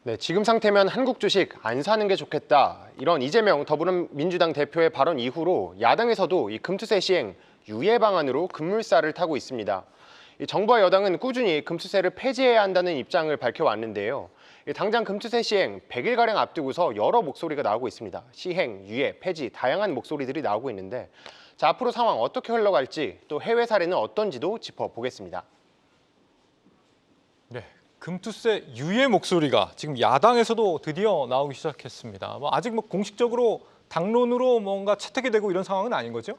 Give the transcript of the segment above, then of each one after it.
네, 지금 상태면 한국 주식 안 사는 게 좋겠다. 이런 이재명 더불어민주당 대표의 발언 이후로 야당에서도 이 금투세 시행 유예 방안으로 급물살을 타고 있습니다. 이 정부와 여당은 꾸준히 금투세를 폐지해야 한다는 입장을 밝혀왔는데요. 당장 금투세 시행 100일가량 앞두고서 여러 목소리가 나오고 있습니다. 시행, 유예, 폐지 다양한 목소리들이 나오고 있는데 자, 앞으로 상황 어떻게 흘러갈지 또 해외 사례는 어떤지도 짚어보겠습니다. 네, 금투세 유예 목소리가 지금 야당에서도 드디어 나오기 시작했습니다. 아직 공식적으로 당론으로 뭔가 채택이 되고 이런 상황은 아닌 거죠?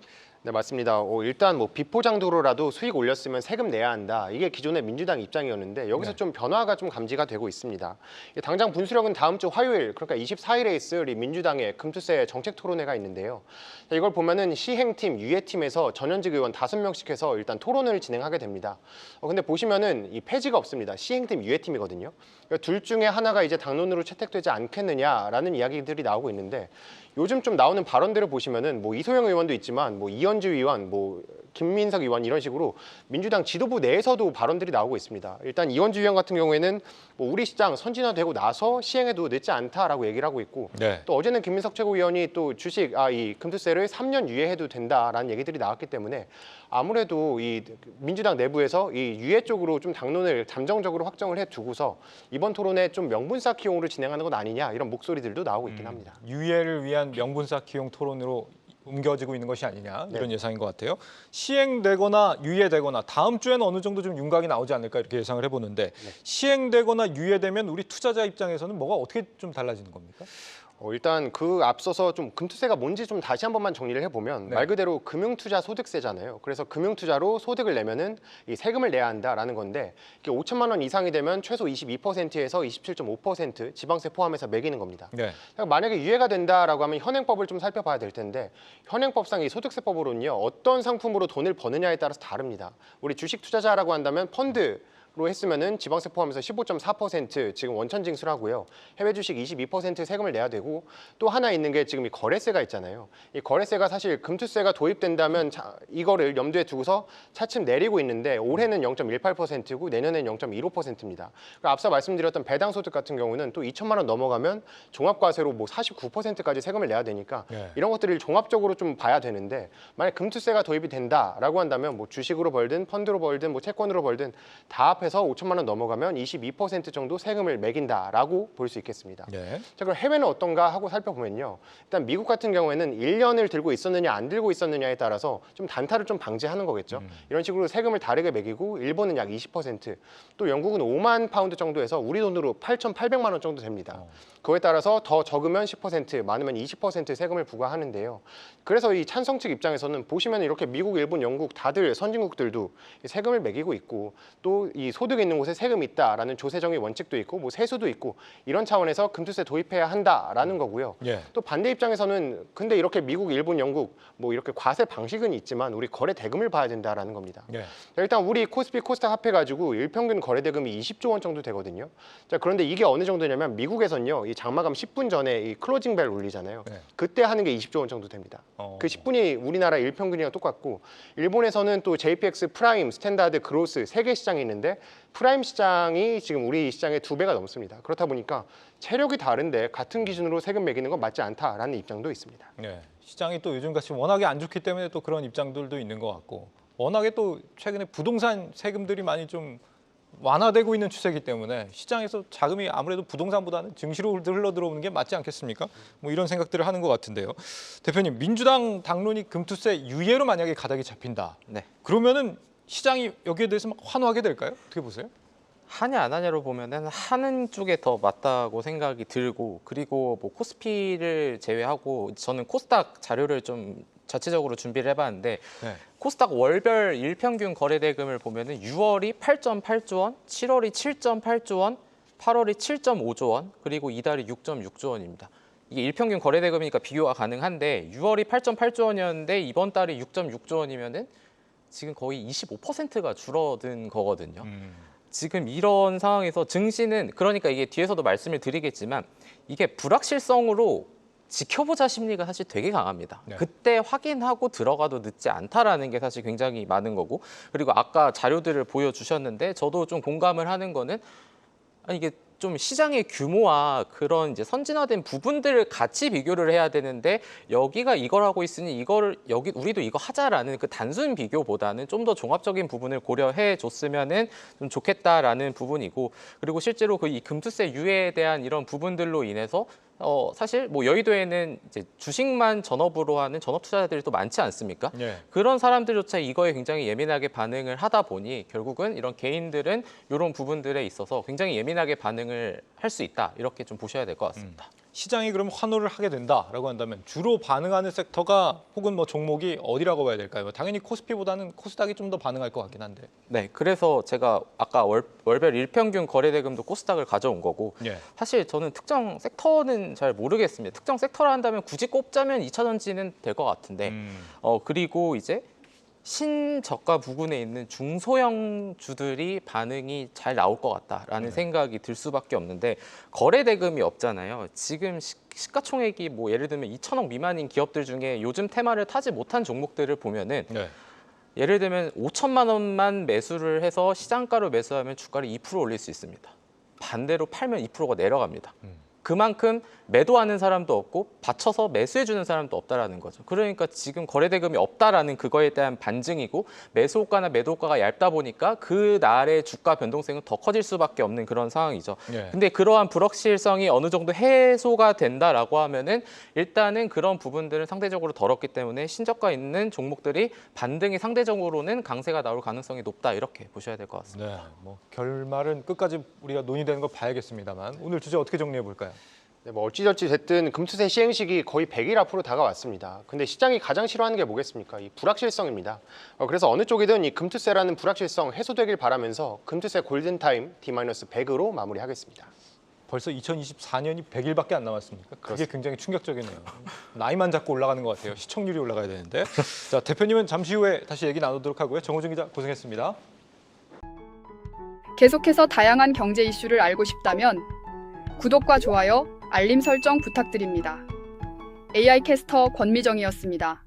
네, 맞습니다. 일단 비포장도로라도 수익 올렸으면 세금 내야 한다. 이게 기존의 민주당 입장이었는데 여기서 좀 변화가 좀 감지가 되고 있습니다. 당장 분수령은 다음 주 화요일, 그러니까 24일에 있을 이 민주당의 금투세 정책 토론회가 있는데요. 이걸 보면은 시행팀, 유예팀에서 전현직 의원 5명씩 해서 일단 토론을 진행하게 됩니다. 근데 보시면은 이 폐지가 없습니다. 시행팀, 유예팀이거든요. 그러니까 둘 중에 하나가 이제 당론으로 채택되지 않겠느냐라는 이야기들이 나오고 있는데 요즘 좀 나오는 발언들을 보시면은 이소영 의원도 있지만 이현주 의원, 김민석 의원 이런 식으로 민주당 지도부 내에서도 발언들이 나오고 있습니다. 일단 이현주 의원 같은 경우에는 우리 시장 선진화되고 나서 시행해도 늦지 않다라고 얘기를 하고 있고 또 어제는 김민석 최고위원이 또 주식 이 금투세를 3년 유예해도 된다라는 얘기들이 나왔기 때문에 아무래도 이 민주당 내부에서 이 유예 쪽으로 좀 당론을 잠정적으로 확정을 해두고서 이번 토론에 좀 명분 쌓기용으로 진행하는 건 아니냐 이런 목소리들도 나오고 있긴 합니다. 유예를 위한 명분 쌓기용 토론으로 옮겨지고 있는 것이 아니냐 이런 예상인 것 같아요. 시행되거나 유예되거나 다음 주에는 어느 정도 좀 윤곽이 나오지 않을까 이렇게 예상을 해보는데 시행되거나 유예되면 우리 투자자 입장에서는 뭐가 어떻게 좀 달라지는 겁니까? 일단 그 앞서서 좀 금투세가 뭔지 좀 다시 한 번만 정리를 해보면 말 그대로 금융투자 소득세잖아요. 그래서 금융투자로 소득을 내면은 이 세금을 내야 한다라는 건데 이게 5천만 원 이상이 되면 최소 22%에서 27.5% 지방세 포함해서 매기는 겁니다. 그러니까 만약에 유예가 된다라고 하면 현행법을 좀 살펴봐야 될 텐데 현행법상 이 소득세법으로는요 어떤 상품으로 돈을 버느냐에 따라서 다릅니다. 우리 주식 투자자라고 한다면 펀드 로 했으면은 지방세 포함해서 15.4% 지금 원천 징수를 하고요. 해외 주식 22% 세금을 내야 되고 또 하나 있는 게 지금 이 거래세가 있잖아요. 이 거래세가 사실 금투세가 도입된다면 이거를 염두에 두고서 차츰 내리고 있는데 올해는 0.18%고 내년에는 0.15%입니다. 앞서 말씀드렸던 배당 소득 같은 경우는 또 2천만 원 넘어가면 종합과세로 49%까지 세금을 내야 되니까 이런 것들을 종합적으로 좀 봐야 되는데 만약 금투세가 도입이 된다라고 한다면 주식으로 벌든 펀드로 벌든 채권으로 벌든 다 해서 5천만 원 넘어가면 22% 정도 세금을 매긴다라고 볼 수 있겠습니다. 자, 그럼 해외는 어떤가 하고 살펴보면요. 일단 미국 같은 경우에는 1년을 들고 있었느냐 안 들고 있었느냐에 따라서 좀 단타를 좀 방지하는 거겠죠. 이런 식으로 세금을 다르게 매기고 일본은 약 20%, 또 영국은 5만 파운드 정도에서 우리 돈으로 8,800만 원 정도 됩니다. 그거에 따라서 더 적으면 10%, 많으면 20% 세금을 부과하는데요. 그래서 이 찬성 측 입장에서는 보시면 이렇게 미국, 일본, 영국 다들 선진국들도 세금을 매기고 있고 또 이 소득 있는 곳에 세금이 있다라는 조세정의 원칙도 있고 세수도 있고 이런 차원에서 금투세 도입해야 한다라는 거고요. 또 반대 입장에서는 근데 이렇게 미국, 일본, 영국 이렇게 과세 방식은 있지만 우리 거래 대금을 봐야 된다라는 겁니다. 일단 우리 코스피 코스닥 합해가지고 일평균 거래 대금이 20조 원 정도 되거든요. 자, 그런데 이게 어느 정도냐면 미국에서는요 이 장마감 10분 전에 이 클로징 벨 울리잖아요. 그때 하는 게 20조 원 정도 됩니다. 그 10분이 우리나라 일평균이랑 똑같고 일본에서는 또 JPX 프라임, 스탠다드, 그로스 세 개 시장이 있는데 프라임 시장이 지금 우리 시장의 2배가 넘습니다. 그렇다 보니까 체력이 다른데 같은 기준으로 세금 매기는 건 맞지 않다라는 입장도 있습니다. 시장이 또 요즘같이 워낙에 안 좋기 때문에 또 그런 입장들도 있는 것 같고 워낙에 또 최근에 부동산 세금들이 많이 좀 완화되고 있는 추세이기 때문에 시장에서 자금이 아무래도 부동산보다는 증시로 흘러 들어오는 게 맞지 않겠습니까? 이런 생각들을 하는 것 같은데요. 대표님, 민주당 당론이 금투세 유예로 만약에 가닥이 잡힌다. 그러면은 시장이 여기에 대해서 막 환호하게 될까요? 어떻게 보세요? 하냐 안 하냐로 보면은 하는 쪽에 더 맞다고 생각이 들고 그리고 코스피를 제외하고 저는 코스닥 자료를 좀 자체적으로 준비를 해봤는데 코스닥 월별 일평균 거래대금을 보면은 6월이 8.8조 원, 7월이 7.8조 원, 8월이 7.5조 원, 그리고 이달이 6.6조 원입니다. 이게 일평균 거래대금이니까 비교가 가능한데 6월이 8.8조 원이었는데 이번 달이 6.6조 원이면은 지금 거의 25%가 줄어든 거거든요. 지금 이런 상황에서 증시는 그러니까 이게 뒤에서도 말씀을 드리겠지만 이게 불확실성으로 지켜보자 심리가 사실 되게 강합니다. 그때 확인하고 들어가도 늦지 않다라는 게 사실 굉장히 많은 거고 그리고 아까 자료들을 보여주셨는데 저도 좀 공감을 하는 거는 아니 이게 좀 시장의 규모와 그런 이제 선진화된 부분들을 같이 비교를 해야 되는데 여기가 이걸 하고 있으니 이거를 여기 우리도 이거 하자라는 그 단순 비교보다는 좀 더 종합적인 부분을 고려해 줬으면은 좀 좋겠다라는 부분이고 그리고 실제로 그 이 금투세 유예에 대한 이런 부분들로 인해서 사실 뭐 여의도에는 이제 주식만 전업으로 하는 전업 투자자들이 또 많지 않습니까? 예. 그런 사람들조차 이거에 굉장히 예민하게 반응을 하다 보니 결국은 이런 개인들은 이런 부분들에 있어서 굉장히 예민하게 반응을 할 수 있다. 이렇게 좀 보셔야 될 것 같습니다. 시장이 그럼 환호를 하게 된다라고 한다면 주로 반응하는 섹터가 혹은 뭐 종목이 어디라고 봐야 될까요? 당연히 코스피보다는 코스닥이 좀 더 반응할 것 같긴 한데. 네, 그래서 제가 아까 월별 일평균 거래대금도 코스닥을 가져온 거고 예. 사실 저는 특정 sek터는 잘 모르겠습니다. 특정 섹터라 한다면 굳이 꼽자면 2차전지는 될 것 같은데 그리고 이제 신저가 부근에 있는 중소형 주들이 반응이 잘 나올 것 같다라는 생각이 들 수밖에 없는데 거래 대금이 없잖아요. 지금 시가총액이 뭐 예를 들면 2천억 미만인 기업들 중에 요즘 테마를 타지 못한 종목들을 보면은 네. 예를 들면 5천만 원만 매수를 해서 시장가로 매수하면 주가를 2% 올릴 수 있습니다. 반대로 팔면 2%가 내려갑니다. 그만큼 매도하는 사람도 없고 받쳐서 매수해주는 사람도 없다라는 거죠. 그러니까 지금 거래대금이 없다라는 그거에 대한 반증이고 매수호가나 매도호가가 얇다 보니까 그 날의 주가 변동성은 더 커질 수밖에 없는 그런 상황이죠. 예. 근데 그러한 불확실성이 어느 정도 해소가 된다라고 하면은 일단은 그런 부분들은 상대적으로 덜었기 때문에 신저가 있는 종목들이 반등이 상대적으로는 강세가 나올 가능성이 높다 이렇게 보셔야 될 것 같습니다. 네. 뭐 결말은 끝까지 우리가 논의되는 거 봐야겠습니다만 오늘 주제 어떻게 정리해 볼까요? 네, 뭐 어찌저찌 됐든 금투세 시행식이 거의 100일 앞으로 다가왔습니다. 근데 시장이 가장 싫어하는 게 뭐겠습니까? 이 불확실성입니다. 그래서 어느 쪽이든 이 금투세라는 불확실성 해소되길 바라면서 금투세 골든타임 D-100으로 마무리하겠습니다. 벌써 2024년이 100일밖에 안 남았습니까? 그게 굉장히 충격적이네요. 나이만 자꾸 올라가는 것 같아요. 시청률이 올라가야 되는데. 자, 대표님은 잠시 후에 다시 얘기 나누도록 하고요. 정호준 기자 고생했습니다. 계속해서 다양한 경제 이슈를 알고 싶다면 구독과 좋아요, 알림 설정 부탁드립니다. AI 캐스터 권미정이었습니다.